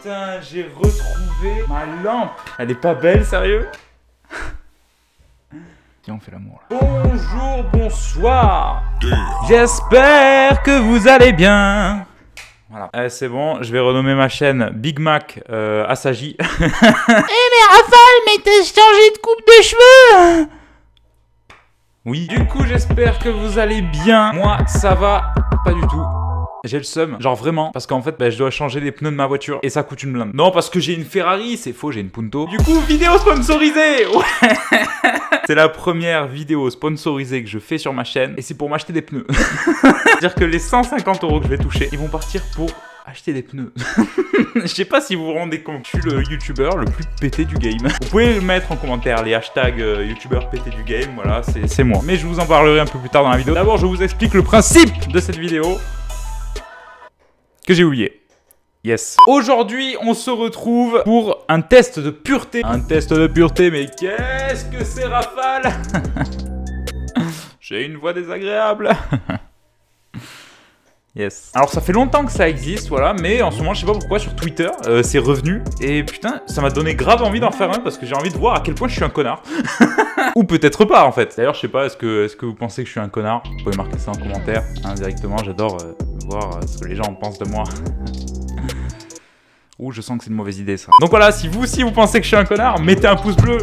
putain, j'ai retrouvé ma lampe. Elle est pas belle, sérieux? Tiens, on fait l'amour là. Bonjour, bonsoir. J'espère que vous allez bien. Voilà. C'est bon, je vais renommer ma chaîne Big Mac Asagi. Eh mais Rafale, mais t'as changé de coupe de cheveux. Oui. Du coup, j'espère que vous allez bien. Moi, ça va pas du tout. J'ai le seum, genre vraiment, parce qu'en fait, je dois changer les pneus de ma voiture et ça coûte une blinde. Non, parce que j'ai une Ferrari, c'est faux, j'ai une Punto. Du coup, vidéo sponsorisée. Ouais. C'est la première vidéo sponsorisée que je fais sur ma chaîne et c'est pour m'acheter des pneus. C'est-à-dire que les 150 € que je vais toucher, ils vont partir pour acheter des pneus. Je sais pas si vous vous rendez compte, je suis le youtubeur le plus pété du game. Vous pouvez mettre en commentaire les hashtags youtubeur pété du game, voilà, c'est moi. Mais je vous en parlerai un peu plus tard dans la vidéo. D'abord, je vous explique le principe de cette vidéo. Que j'ai oublié. Yes. Aujourd'hui, on se retrouve pour un test de pureté. Un test de pureté, mais qu'est-ce que c'est, Rafale? J'ai une voix désagréable. Yes. Alors ça fait longtemps que ça existe, voilà, mais en ce moment, je sais pas pourquoi, sur Twitter, c'est revenu. Et putain, ça m'a donné grave envie d'en faire un, parce que j'ai envie de voir à quel point je suis un connard. Ou peut-être pas, en fait. D'ailleurs, je sais pas, est-ce que vous pensez que je suis un connard? Vous pouvez marquer ça en commentaire, hein, directement, j'adore voir ce que les gens pensent de moi. Ouh, je sens que c'est une mauvaise idée, ça. Donc voilà, si vous aussi vous pensez que je suis un connard, mettez un pouce bleu.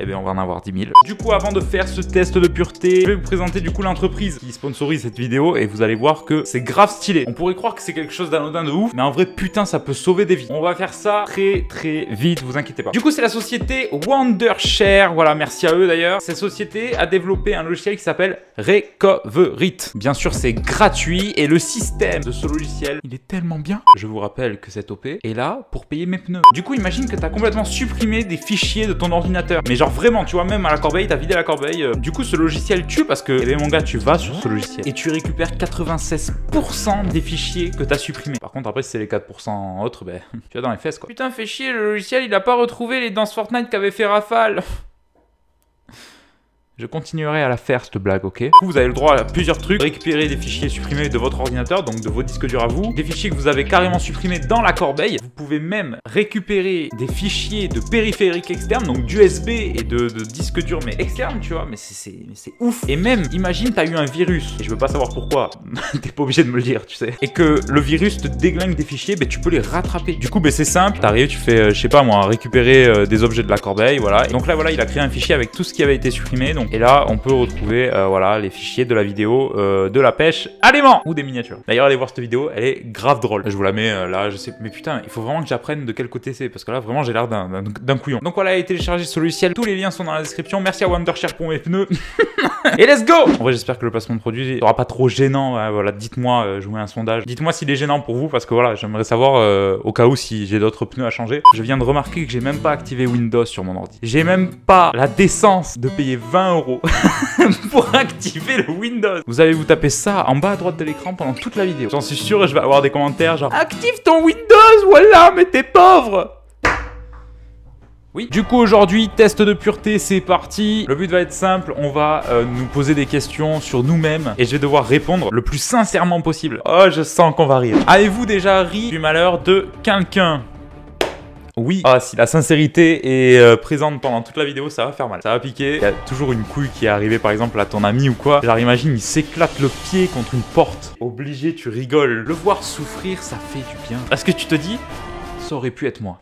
Eh bien, on va en avoir 10 000. Du coup, avant de faire ce test de pureté, je vais vous présenter du coup l'entreprise qui sponsorise cette vidéo et vous allez voir que c'est grave stylé. On pourrait croire que c'est quelque chose d'anodin de ouf, mais en vrai, putain, ça peut sauver des vies. On va faire ça très très vite, vous inquiétez pas. Du coup, c'est la société Wondershare. Voilà, merci à eux d'ailleurs. Cette société a développé un logiciel qui s'appelle Recoverit. Bien sûr, c'est gratuit et le système de ce logiciel, il est tellement bien. Je vous rappelle que cette OP est là pour payer mes pneus. Du coup, imagine que tu as complètement supprimé des fichiers de ton ordinateur. Mais genre vraiment, tu vois, même à la corbeille, t'as vidé la corbeille. Du coup, ce logiciel tue parce que, eh bien, mon gars, tu vas sur ce logiciel et tu récupères 96% des fichiers que t'as supprimés. Par contre, après, si c'est les 4% autres, ben, tu vas dans les fesses, quoi. Putain, fait chier, le logiciel, il a pas retrouvé les danses Fortnite qu'avait fait Rafale. Je continuerai à la faire, cette blague, ok? Du coup, vous avez le droit à plusieurs trucs. Récupérer des fichiers supprimés de votre ordinateur, donc de vos disques durs à vous. Des fichiers que vous avez carrément supprimés dans la corbeille. Vous pouvez même récupérer des fichiers de périphériques externes, donc d'USB et de disques durs, mais externes, tu vois. Mais c'est ouf. Et même, imagine, t'as eu un virus. Et je veux pas savoir pourquoi. T'es pas obligé de me le dire, tu sais. Et que le virus te déglingue des fichiers, ben, tu peux les rattraper. Du coup, ben, c'est simple. T'arrives, tu fais, je sais pas moi, récupérer des objets de la corbeille, voilà. Et donc là, voilà, il a créé un fichier avec tout ce qui avait été supprimé. Donc, et là, on peut retrouver voilà, les fichiers de la vidéo de la pêche à l'aimant ou des miniatures. D'ailleurs, allez voir cette vidéo, elle est grave drôle. Je vous la mets là, je sais. Mais putain, il faut vraiment que j'apprenne de quel côté c'est parce que là, vraiment, j'ai l'air d'un couillon. Donc voilà, allez télécharger ce logiciel. Tous les liens sont dans la description. Merci à Wondershare pour mes pneus. Et let's go! En vrai, j'espère que le placement de produit sera pas trop gênant. Ouais, voilà, dites-moi, je vous mets un sondage. Dites-moi s'il est gênant pour vous parce que voilà, j'aimerais savoir au cas où si j'ai d'autres pneus à changer. Je viens de remarquer que j'ai même pas activé Windows sur mon ordi. J'ai même pas la décence de payer 20 € pour activer le Windows. Vous allez vous taper ça en bas à droite de l'écran pendant toute la vidéo. J'en suis sûr, je vais avoir des commentaires genre active ton Windows, voilà, mais t'es pauvre. Oui. Du coup, aujourd'hui, test de pureté, c'est parti. Le but va être simple, on va nous poser des questions sur nous-mêmes et je vais devoir répondre le plus sincèrement possible. Oh, je sens qu'on va rire. Avez-vous déjà ri du malheur de quelqu'un? Oui. Ah, si la sincérité est présente pendant toute la vidéo, ça va faire mal. Ça va piquer. Il y a toujours une couille qui est arrivée, par exemple, à ton ami ou quoi. Genre, imagine, il s'éclate le pied contre une porte. Obligé, tu rigoles. Le voir souffrir, ça fait du bien. Est-ce que tu te dis... ça aurait pu être moi.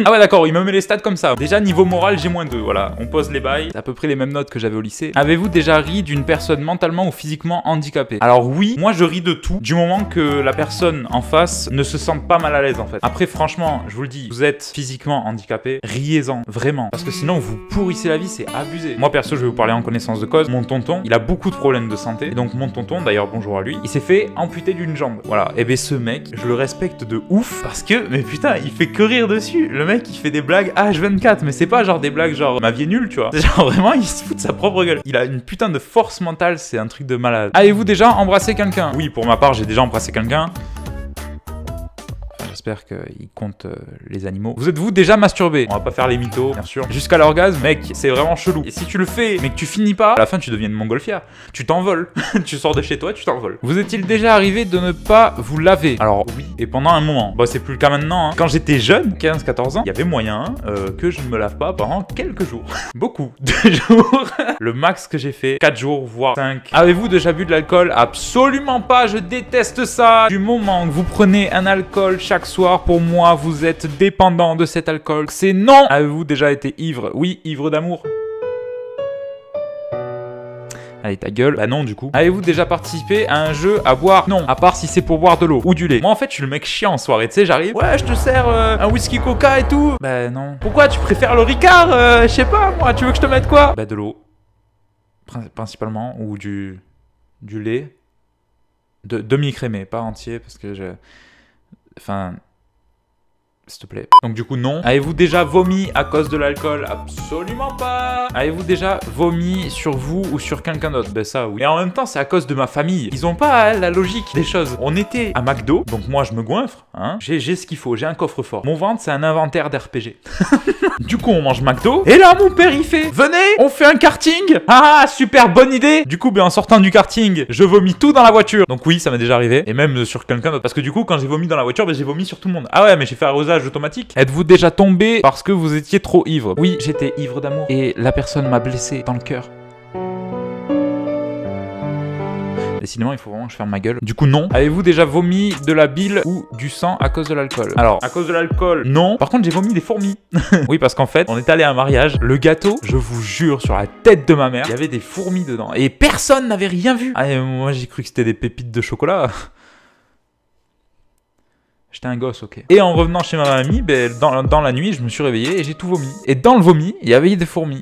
Ah ouais d'accord, il me met les stats comme ça. Déjà niveau moral j'ai -2, voilà. On pose les bails, c'est à peu près les mêmes notes que j'avais au lycée. Avez-vous déjà ri d'une personne mentalement ou physiquement handicapée? Alors oui, moi je ris de tout, du moment que la personne en face ne se sente pas mal à l'aise en fait. Après franchement, je vous le dis, vous êtes physiquement handicapé, riez-en, vraiment. Parce que sinon vous pourrissez la vie, c'est abusé. Moi perso, je vais vous parler en connaissance de cause. Mon tonton, il a beaucoup de problèmes de santé. Et donc mon tonton, d'ailleurs bonjour à lui, il s'est fait amputer d'une jambe. Voilà, et ben ce mec, je le respecte de ouf parce que, mais putain, il fait que rire dessus. Le mec, il fait des blagues H24, mais c'est pas genre des blagues genre ma vie est nulle, tu vois. C'est genre vraiment, il se fout de sa propre gueule. Il a une putain de force mentale, c'est un truc de malade. Avez-vous déjà embrassé quelqu'un? Oui, pour ma part, j'ai déjà embrassé quelqu'un. Enfin, j'espère qu'il compte les animaux. Vous êtes-vous déjà masturbé? On va pas faire les mythos, bien sûr. Jusqu'à l'orgasme, mec, c'est vraiment chelou. Et si tu le fais, mais que tu finis pas, à la fin, tu deviens une montgolfière. Tu t'envoles. Tu sors de chez toi, tu t'envoles. Vous est-il déjà arrivé de ne pas vous laver? Alors, oui. Et pendant un moment. Bah, c'est plus le cas maintenant. Hein. Quand j'étais jeune, 15-14 ans, il y avait moyen que je ne me lave pas pendant quelques jours. Beaucoup de jours. Le max que j'ai fait, 4 jours, voire 5. Avez-vous déjà bu de l'alcool? Absolument pas, je déteste ça. Du moment que vous prenez un alcool chaque soir, pour moi, vous êtes dépendant de cet alcool. C'est non. Avez-vous déjà été ivre? Oui, ivre d'amour. Allez, ta gueule. Bah non, du coup. Avez-vous déjà participé à un jeu à boire? Non, à part si c'est pour boire de l'eau ou du lait. Moi, en fait, je suis le mec chiant en soirée. Tu sais, j'arrive. Ouais, je te sers un whisky coca et tout. Bah non. Pourquoi tu préfères le Ricard? Je sais pas, moi. Tu veux que je te mette quoi? Bah de l'eau. Principalement. Ou du lait. Demi-crémé, pas entier, parce que je... Enfin... S'il te plaît. Donc du coup, non. Avez-vous déjà vomi à cause de l'alcool? Absolument pas. Avez-vous déjà vomi sur vous ou sur quelqu'un d'autre? Ben ça, oui. Et en même temps, c'est à cause de ma famille. Ils ont pas la logique des choses. On était à McDo, donc moi, je me goinfre. Hein. J'ai ce qu'il faut, j'ai un coffre-fort. Mon ventre, c'est un inventaire d'RPG. Du coup, on mange McDo. Et là, mon père, il fait: venez, on fait un karting. Ah, super bonne idée. Du coup, ben, en sortant du karting, je vomis tout dans la voiture. Donc oui, ça m'est déjà arrivé. Et même sur quelqu'un d'autre. Parce que du coup, quand j'ai vomi dans la voiture, ben, j'ai vomi sur tout le monde. Ah ouais, mais j'ai fait arrosage automatique. Êtes-vous déjà tombé parce que vous étiez trop ivre? Oui, j'étais ivre d'amour. Et la personne m'a blessé dans le cœur. Décidément, il faut vraiment que je ferme ma gueule. Du coup, non. Avez-vous déjà vomi de la bile ou du sang à cause de l'alcool? Alors, à cause de l'alcool, non. Par contre, j'ai vomi des fourmis. Oui, parce qu'en fait, on est allé à un mariage. Le gâteau, je vous jure, sur la tête de ma mère, il y avait des fourmis dedans. Et personne n'avait rien vu. Ah, et moi, j'ai cru que c'était des pépites de chocolat. J'étais un gosse, ok. Et en revenant chez ma mamie, ben, dans la nuit, je me suis réveillé et j'ai tout vomi. Et dans le vomi, il y avait des fourmis.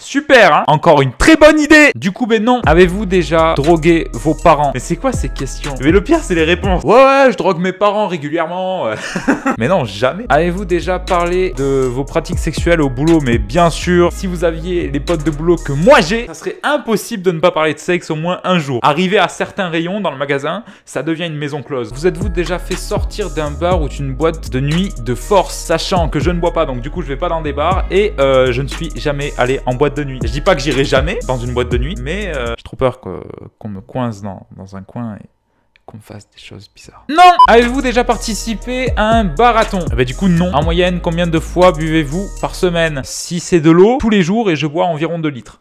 Super, hein? Encore une très bonne idée. Du coup, ben non. Avez-vous déjà drogué vos parents? Mais c'est quoi ces questions? Mais le pire, c'est les réponses. Ouais, je drogue mes parents régulièrement. Mais non, jamais. Avez-vous déjà parlé de vos pratiques sexuelles au boulot? Mais bien sûr, si vous aviez les potes de boulot que moi j'ai, ça serait impossible de ne pas parler de sexe au moins un jour. Arrivé à certains rayons dans le magasin, ça devient une maison close. Vous êtes-vous déjà fait sortir d'un bar ou d'une boîte de nuit de force, sachant que je ne bois pas, donc du coup, je vais pas dans des bars et je ne suis jamais allé en boîte de nuit. Je dis pas que j'irai jamais dans une boîte de nuit, mais j'ai trop peur qu'on me coince dans un coin et qu'on me fasse des choses bizarres. Non! Avez-vous déjà participé à un marathon? Bah du coup non. En moyenne, combien de fois buvez-vous par semaine? Si c'est de l'eau, tous les jours, et je bois environ 2 litres.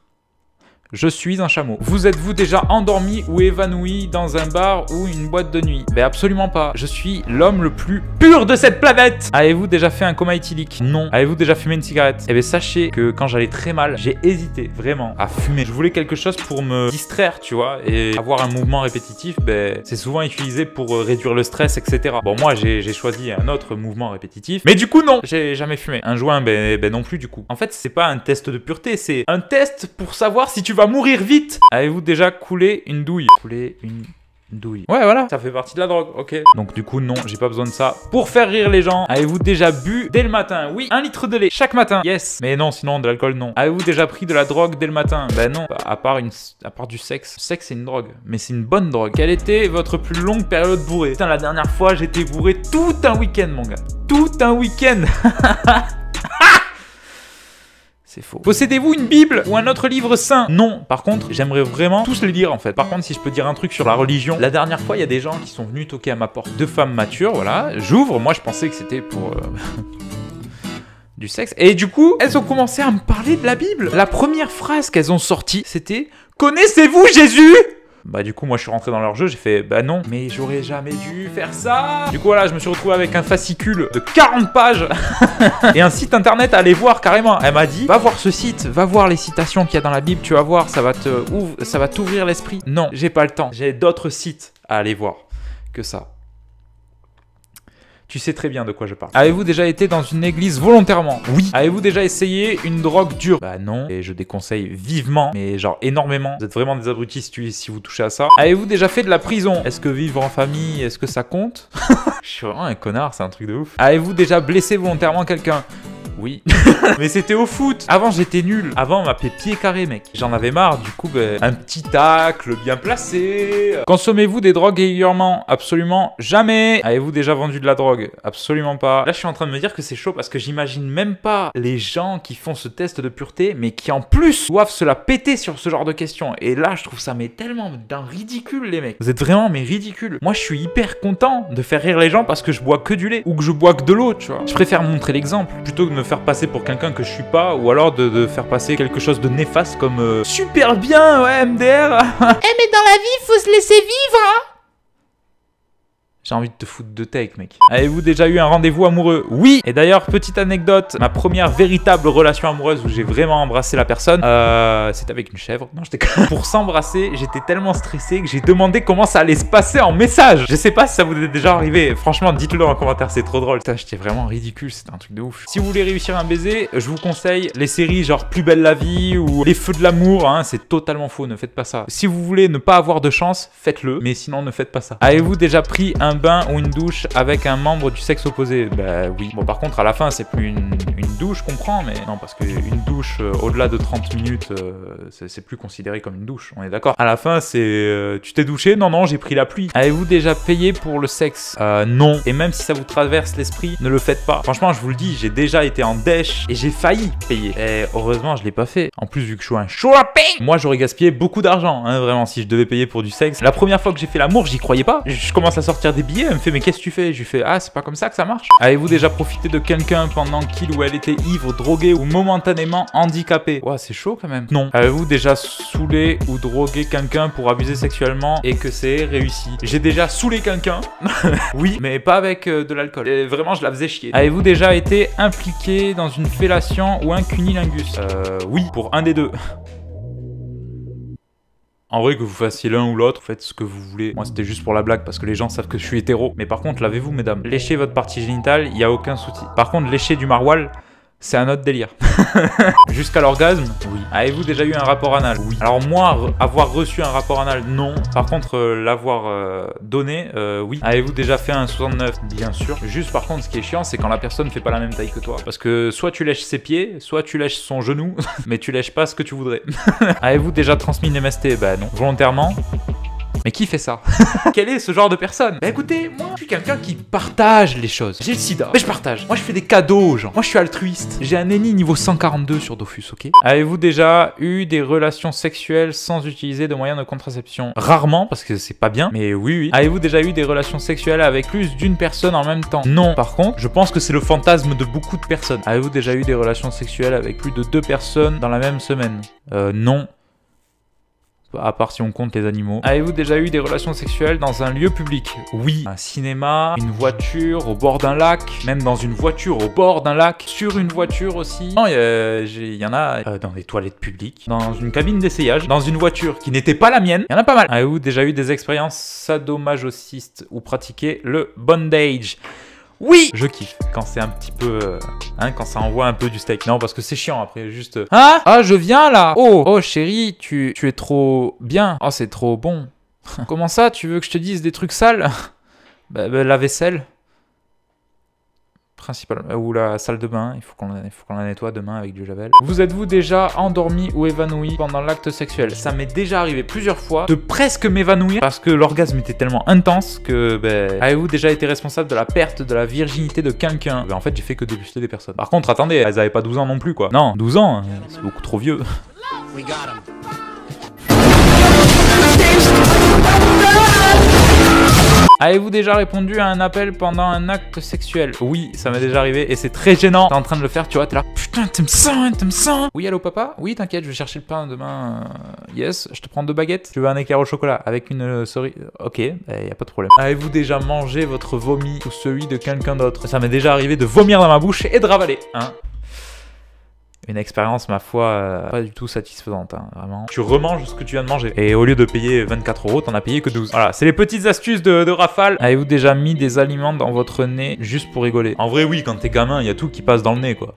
Je suis un chameau. Vous êtes-vous déjà endormi ou évanoui dans un bar ou une boîte de nuit? Ben absolument pas. Je suis l'homme le plus pur de cette planète. Avez-vous déjà fait un coma éthylique? Non. Avez-vous déjà fumé une cigarette? Eh bien sachez que quand j'allais très mal, j'ai hésité vraiment à fumer. Je voulais quelque chose pour me distraire, tu vois, et avoir un mouvement répétitif, ben c'est souvent utilisé pour réduire le stress, etc. Bon, moi j'ai choisi un autre mouvement répétitif, mais du coup non, j'ai jamais fumé. Un joint, ben non plus du coup. En fait, c'est pas un test de pureté, c'est un test pour savoir si tu vas mourir vite. Avez-vous déjà coulé une douille? Couler une douille. Ouais, voilà. Ça fait partie de la drogue, ok. Donc du coup, non, j'ai pas besoin de ça pour faire rire les gens. Avez-vous déjà bu dès le matin? Oui, 1 litre de lait chaque matin. Yes. Mais non, sinon de l'alcool, non. Avez-vous déjà pris de la drogue dès le matin? Ben non. À part du sexe. Le sexe, c'est une drogue. Mais c'est une bonne drogue. Quelle était votre plus longue période bourrée? Putain, la dernière fois, j'étais bourré tout un week-end, mon gars. Tout un week-end. C'est faux. Possédez-vous une Bible ou un autre livre saint? Non. Par contre, j'aimerais vraiment tous les lire en fait. Par contre, si je peux dire un truc sur la religion, la dernière fois, il y a des gens qui sont venus toquer à ma porte. 2 femmes matures, voilà. J'ouvre, moi je pensais que c'était pour... du sexe. Et du coup, elles ont commencé à me parler de la Bible. La première phrase qu'elles ont sortie, c'était « Connaissez-vous Jésus ?» Bah du coup, moi je suis rentré dans leur jeu, j'ai fait « Bah non, mais j'aurais jamais dû faire ça !» Du coup, voilà, je me suis retrouvé avec un fascicule de 40 pages et un site internet à aller voir carrément. Elle m'a dit « Va voir ce site, va voir les citations qu'il y a dans la Bible, tu vas voir, ça va t'ouvrir l'esprit. » Non, j'ai pas le temps, j'ai d'autres sites à aller voir que ça. Tu sais très bien de quoi je parle. Avez-vous déjà été dans une église volontairement? Oui. Avez-vous déjà essayé une drogue dure? Bah non. Et je déconseille vivement, mais genre énormément. Vous êtes vraiment des abrutis si vous touchez à ça. Avez-vous déjà fait de la prison? Est-ce que vivre en famille, est-ce que ça compte? Je suis vraiment un connard, c'est un truc de ouf. Avez-vous déjà blessé volontairement quelqu'un? Oui. Mais c'était au foot. Avant, j'étais nul. Avant, on m'appelait pied carré, mec. J'en avais marre. Du coup, un petit tacle bien placé. Consommez-vous des drogues régulièrement? Absolument jamais. Avez-vous déjà vendu de la drogue? Absolument pas. Là, je suis en train de me dire que c'est chaud parce que j'imagine même pas les gens qui font ce test de pureté, mais qui en plus doivent se la péter sur ce genre de questions. Et là, je trouve ça mais tellement d'un ridicule, les mecs. Vous êtes vraiment mais ridicule. Moi, je suis hyper content de faire rire les gens parce que je bois que du lait ou que je bois que de l'eau, tu vois. Je préfère montrer l'exemple plutôt que de me faire passer pour quelqu'un que je suis pas, ou alors de faire passer quelque chose de néfaste comme super bien, ouais, MDR. Eh mais dans la vie, faut se laisser vivre, hein. J'ai envie de te foutre de take, mec. Avez-vous déjà eu un rendez-vous amoureux? Oui. Et d'ailleurs, petite anecdote, ma première véritable relation amoureuse où j'ai vraiment embrassé la personne, c'était avec une chèvre. Non, j'étais pour s'embrasser, j'étais tellement stressé que j'ai demandé comment ça allait se passer en message. Je sais pas si ça vous est déjà arrivé. Franchement, dites-le en commentaire, c'est trop drôle. Putain, j'étais vraiment ridicule, c'était un truc de ouf. Si vous voulez réussir un baiser, je vous conseille les séries genre Plus belle la vie ou Les feux de l'amour, hein, c'est totalement faux, ne faites pas ça. Si vous voulez ne pas avoir de chance, faites-le, mais sinon ne faites pas ça. Avez-vous déjà pris un bain ou une douche avec un membre du sexe opposé? Bah oui. Bon, par contre, à la fin, c'est plus une douche, je comprends, mais non, parce qu'une douche au-delà de 30 minutes, c'est plus considéré comme une douche, on est d'accord. À la fin, c'est tu t'es douché? Non, non, j'ai pris la pluie. Avez-vous déjà payé pour le sexe? Non. Et même si ça vous traverse l'esprit, ne le faites pas. Franchement, je vous le dis, j'ai déjà été en dèche et j'ai failli payer. Et heureusement, je l'ai pas fait. En plus, vu que je suis un shopping, moi, j'aurais gaspillé beaucoup d'argent, hein, vraiment, si je devais payer pour du sexe. La première fois que j'ai fait l'amour, j'y croyais pas. Je commence à sortir des billets, elle me fait mais qu'est-ce que tu fais? Je lui fais ah, c'est pas comme ça que ça marche. Avez-vous déjà profité de quelqu'un pendant qu'il ou elle était ivre, drogué ou momentanément handicapé? Ouah, c'est chaud quand même. Non. Avez-vous déjà saoulé ou drogué quelqu'un pour abuser sexuellement et que c'est réussi? J'ai déjà saoulé quelqu'un. Oui, mais pas avec de l'alcool. Vraiment, je la faisais chier. Avez-vous déjà été impliqué dans une fellation ou un cunilingus? Oui, pour un des deux. En vrai, que vous fassiez l'un ou l'autre, faites ce que vous voulez. Moi, c'était juste pour la blague, parce que les gens savent que je suis hétéro. Mais par contre, lavez-vous, mesdames. Léchez votre partie génitale, il n'y a aucun souci. Par contre, lécher du maroilles, c'est un autre délire. Jusqu'à l'orgasme? Oui. Avez-vous déjà eu un rapport anal? Oui. Alors moi, avoir reçu un rapport anal, non. Par contre, l'avoir donné, oui. Avez-vous déjà fait un 69? Bien sûr. Juste par contre, ce qui est chiant, c'est quand la personne fait pas la même taille que toi. Parce que soit tu lèches ses pieds, soit tu lèches son genou, mais tu lèches pas ce que tu voudrais. Avez-vous déjà transmis une MST? Bah non. Volontairement? Mais qui fait ça? Quel est ce genre de personne? Bah écoutez, moi je suis quelqu'un qui partage les choses. J'ai le sida, mais je partage. Moi je fais des cadeaux aux gens. Moi je suis altruiste. J'ai un ennemi niveau 142 sur Dofus, ok? Avez-vous déjà eu des relations sexuelles sans utiliser de moyens de contraception? Rarement, parce que c'est pas bien, mais oui, oui. Avez-vous déjà eu des relations sexuelles avec plus d'une personne en même temps? Non. Par contre, je pense que c'est le fantasme de beaucoup de personnes. Avez-vous déjà eu des relations sexuelles avec plus de 2 personnes dans la même semaine? Non. À part si on compte les animaux. Avez-vous déjà eu des relations sexuelles dans un lieu public? Oui. Un cinéma, une voiture, au bord d'un lac, même dans une voiture au bord d'un lac, sur une voiture aussi. Non, il y en a dans des toilettes publiques, dans une cabine d'essayage, dans une voiture qui n'était pas la mienne. Il y en a pas mal. Avez-vous déjà eu des expériences sadomasochistes ou pratiqué le bondage? Oui! Je kiffe quand c'est un petit peu... quand ça envoie un peu du steak. Non, parce que c'est chiant après, juste... Hein? Ah, je viens là! Oh chérie, tu es trop bien. Oh, c'est trop bon. Comment ça, tu veux que je te dise des trucs sales? Bah, la vaisselle. Principalement. Ou la salle de bain, il faut qu'on la nettoie demain avec du javel. Vous êtes-vous déjà endormi ou évanoui pendant l'acte sexuel? Ça m'est déjà arrivé plusieurs fois de presque m'évanouir parce que l'orgasme était tellement intense que... Avez-vous déjà été responsable de la perte de la virginité de quelqu'un? En fait, j'ai fait que débuter des personnes. Par contre, attendez, elles avaient pas 12 ans non plus, quoi. Non, 12 ans, c'est beaucoup trop vieux. Avez-vous déjà répondu à un appel pendant un acte sexuel? Oui, ça m'est déjà arrivé et c'est très gênant. T'es en train de le faire, tu vois, t'es là. Putain, t'aimes ça, hein, t'aimes ça? Oui, allô papa? Oui, t'inquiète, je vais chercher le pain demain. Yes, je te prends 2 baguettes. Tu veux un éclair au chocolat avec une cerise? Ok, y a pas de problème. Avez-vous déjà mangé votre vomi ou celui de quelqu'un d'autre? Ça m'est déjà arrivé de vomir dans ma bouche et de ravaler, hein. Une expérience, ma foi, pas du tout satisfaisante, hein, vraiment. Tu remanges ce que tu viens de manger. Et au lieu de payer 24 €, t'en as payé que 12. Voilà, c'est les petites astuces de Rafale. Avez-vous déjà mis des aliments dans votre nez juste pour rigoler? En vrai, oui, quand t'es gamin, il y a tout qui passe dans le nez, quoi.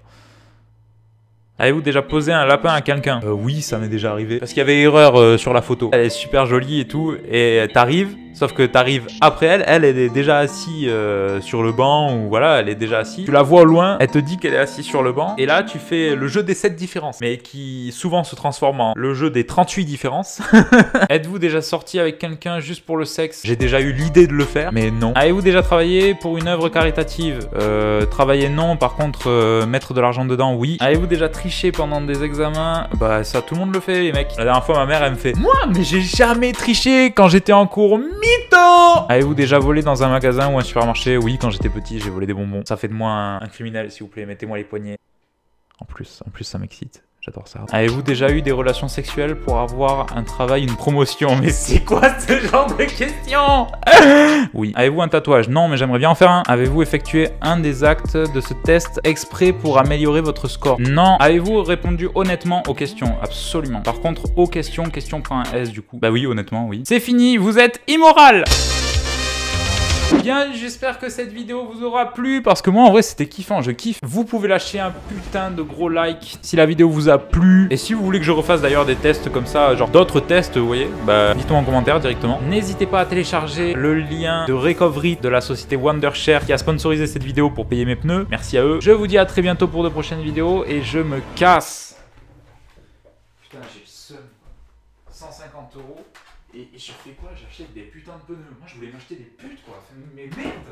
Avez-vous déjà posé un lapin à quelqu'un? Oui, ça m'est déjà arrivé. Parce qu'il y avait erreur sur la photo. Elle est super jolie et tout, et t'arrives... Sauf que t'arrives après elle, elle est déjà assise sur le banc, ou voilà, elle est déjà assise. Tu la vois au loin, elle te dit qu'elle est assise sur le banc. Et là, tu fais le jeu des 7 différences, mais qui souvent se transforme en le jeu des 38 différences. Êtes-vous déjà sorti avec quelqu'un juste pour le sexe? J'ai déjà eu l'idée de le faire, mais non. Avez-vous déjà travaillé pour une œuvre caritative? Travailler non, par contre, mettre de l'argent dedans, oui. Avez-vous déjà triché pendant des examens? Bah ça, tout le monde le fait, les mecs. La dernière fois, ma mère, elle me fait: moi, mais j'ai jamais triché quand j'étais en cours. Mytho! Avez-vous déjà volé dans un magasin ou un supermarché? Oui, quand j'étais petit, j'ai volé des bonbons. Ça fait de moi un criminel, s'il vous plaît. Mettez-moi les poignets. En plus, ça m'excite. J'adore ça. Avez-vous déjà eu des relations sexuelles pour avoir un travail, une promotion? Mais c'est quoi ce genre de question? Oui. Avez-vous un tatouage? Non, mais j'aimerais bien en faire un. Avez-vous effectué un des actes de ce test exprès pour améliorer votre score? Non. Avez-vous répondu honnêtement aux questions? Absolument. Par contre, aux questions, question prend un S du coup. Bah oui, honnêtement, oui. C'est fini, vous êtes immoral! Bien, j'espère que cette vidéo vous aura plu, parce que moi en vrai c'était kiffant, je kiffe. Vous pouvez lâcher un putain de gros like si la vidéo vous a plu. Et si vous voulez que je refasse d'ailleurs des tests comme ça, genre d'autres tests, vous voyez, bah dites-moi en commentaire directement. N'hésitez pas à télécharger le lien de recovery de la société Wondershare qui a sponsorisé cette vidéo pour payer mes pneus. Merci à eux. Je vous dis à très bientôt pour de prochaines vidéos et je me casse. Putain, j'ai le seum. 150 €. Et je fais quoi? J'achète des putains de pneus. Moi, je voulais m'acheter des putes, quoi. Mais merde!